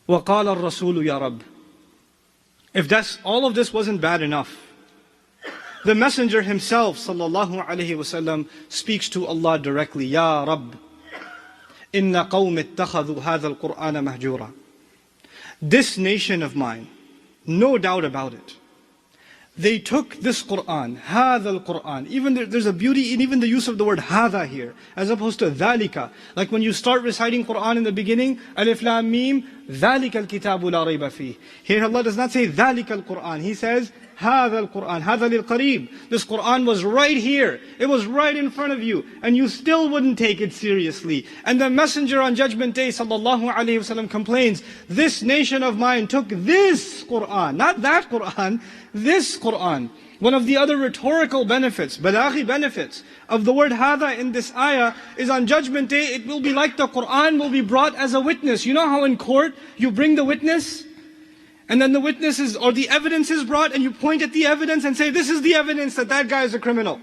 وَقَالَ الرَّسُولُ يَا رَبِّ. If all of this wasn't bad enough, the Messenger himself, sallallahu alaihi wasallam, speaks to Allah directly. Ya Rabb, inna qawmi ittakhadhu hadha al-Qur'ana mahjura. This nation of mine, no doubt about it, they took this Qur'an, hadha al-Qur'an. Even there's a beauty in even the use of the word hadha here, as opposed to dhalika. Like when you start reciting Qur'an in the beginning, alif lam mim, dhalika al-kitabu la rayba fih. Here Allah does not say dhalika al-Qur'an. He says, هذا القرآن هذا للقريب. This Qur'an was right here. It was right in front of you. And you still wouldn't take it seriously. And the Messenger on Judgment Day sallallahu alayhi wasallam complains, this nation of mine took this Qur'an, not that Qur'an, this Qur'an. One of the other rhetorical benefits, balaghi benefits of the word hada in this ayah is on Judgment Day, it will be like the Qur'an will be brought as a witness. You know how in court you bring the witness? And then the witnesses or the evidence is brought and you point at the evidence and say, this is the evidence that that guy is a criminal.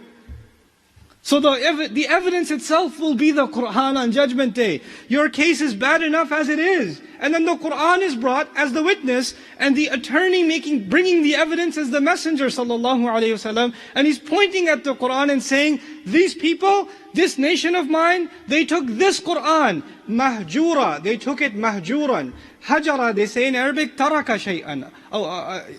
So the evidence itself will be the Qur'an on Judgment Day. Your case is bad enough as it is. And then the Qur'an is brought as the witness, and the attorney bringing the evidence is the Messenger sallallahu alaihi wasallam, and he's pointing at the Qur'an and saying, these people, this nation of mine, they took this Qur'an, mahjura, they took it mahjuran. Hajara, they say in Arabic, taraka shay'an.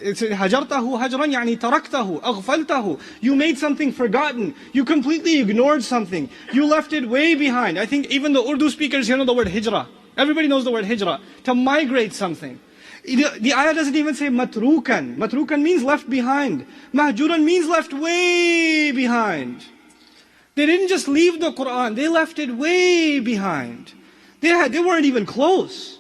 It's hajartahu hajran, yani taraktahu, aghfaltahu. You made something forgotten. You completely ignored something. You left it way behind. I think even the Urdu speakers here know the word hijra. Everybody knows the word hijra. To migrate something. The ayah doesn't even say matrukan. Matrukan means left behind. Mahjuran means left way behind. They didn't just leave the Qur'an, they left it way behind. They weren't even close.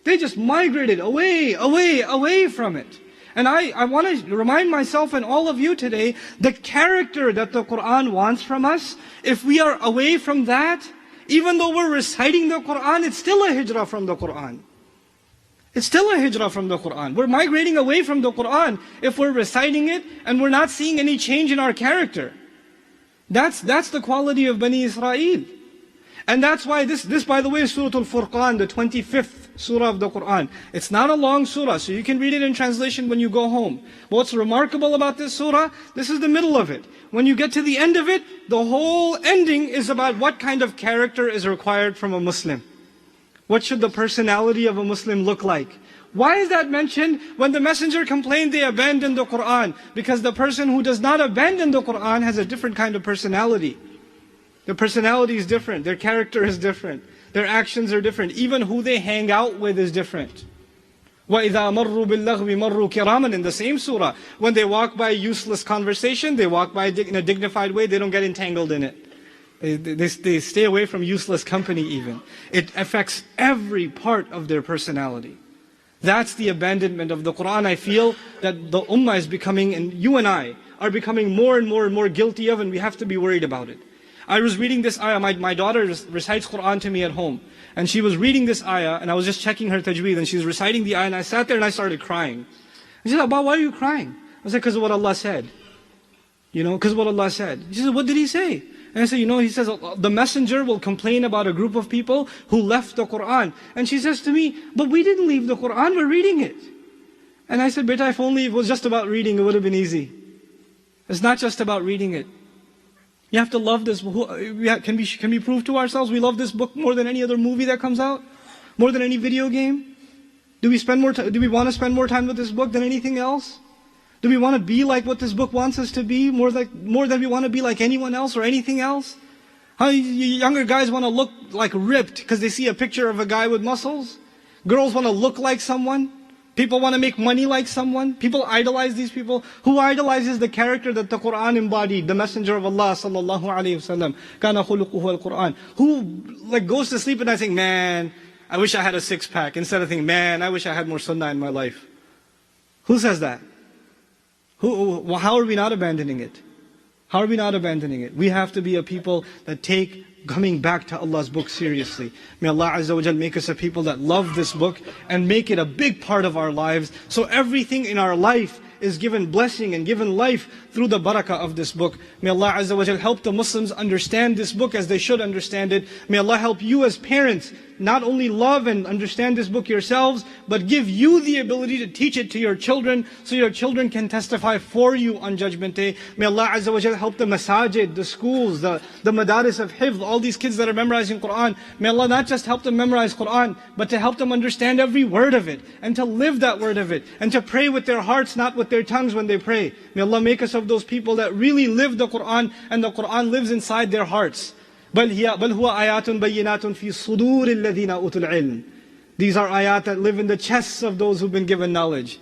They just migrated away from it. And I want to remind myself and all of you today, the character that the Qur'an wants from us, if we are away from that, even though we're reciting the Qur'an, it's still a hijrah from the Qur'an. It's still a hijrah from the Qur'an. We're migrating away from the Qur'an if we're reciting it and we're not seeing any change in our character. That's the quality of Bani Israel. And that's why this by the way is Surah Al-Furqan, the 25th surah of the Qur'an. It's not a long surah, so you can read it in translation when you go home. But what's remarkable about this surah, this is the middle of it. When you get to the end of it, the whole ending is about what kind of character is required from a Muslim. What should the personality of a Muslim look like? Why is that mentioned? When the Messenger complained they abandoned the Qur'an. Because the person who does not abandon the Qur'an has a different kind of personality. Their personality is different, their character is different, their actions are different, even who they hang out with is different. وَإِذَا مَرُّوا بِاللَّغْوِ مَرُّوا كِرَامًا. In the same surah, when they walk by useless conversation, they walk by in a dignified way, they don't get entangled in it. They stay away from useless company even. It affects every part of their personality. That's the abandonment of the Qur'an. I feel that the ummah is becoming, and you and I are becoming more and more guilty of, and we have to be worried about it. I was reading this ayah, my daughter recites Qur'an to me at home. And she was reading this ayah, and I was just checking her tajweed, and she was reciting the ayah, and I sat there and I started crying. She said, Abba, why are you crying? I said, because of what Allah said. Because of what Allah said. She said, what did He say? And I said, He says, the messenger will complain about a group of people who left the Qur'an. And she says to me, but we didn't leave the Qur'an, we're reading it. And I said, Beta, if only it was just about reading, it would have been easy. It's not just about reading it. You have to love this. Can we prove to ourselves we love this book more than any other movie that comes out? More than any video game? Do we want to spend more time with this book than anything else? Do we want to be like what this book wants us to be more than we want to be like anyone else or anything else? How younger guys want to look like ripped because they see a picture of a guy with muscles? Girls want to look like someone? People want to make money like someone. People idolize these people. Who idolizes the character that the Qur'an embodied? The Messenger of Allah sallallahu alaihi wasallam. Kana khuluquhu al-Qur'an. Who goes to sleep at night saying, man, I wish I had a six-pack. Instead of thinking, man, I wish I had more sunnah in my life. Who says that? How are we not abandoning it? How are we not abandoning it? We have to be a people that take coming back to Allah's book seriously. May Allah Azza wa Jal make us a people that love this book and make it a big part of our lives. So everything in our life is given blessing and given life through the barakah of this book. May Allah Azza wa Jal help the Muslims understand this book as they should understand it. May Allah help you as parents not only love and understand this book yourselves, but give you the ability to teach it to your children, so your children can testify for you on Judgment Day. May Allah Azza wa Jal help the masajid, the schools, the madaris of hifz, all these kids that are memorizing Qur'an. May Allah not just help them memorize Qur'an, but to help them understand every word of it, and to live that word of it, and to pray with their hearts, not with their tongues when they pray. May Allah make us of those people that really live the Qur'an, and the Qur'an lives inside their hearts. بل هو آيات بينات في صدور الذين أوتوا العلم. These are ayat that live in the chests of those who've been given knowledge.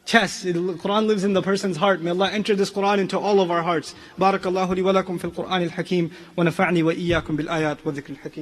Chests, the Qur'an lives in the person's heart. May Allah enter this Qur'an into all of our hearts. بارك الله لي ولكم في القرآن الحكيم ونفعني وإياكم بالآيات والذكر الحكيم.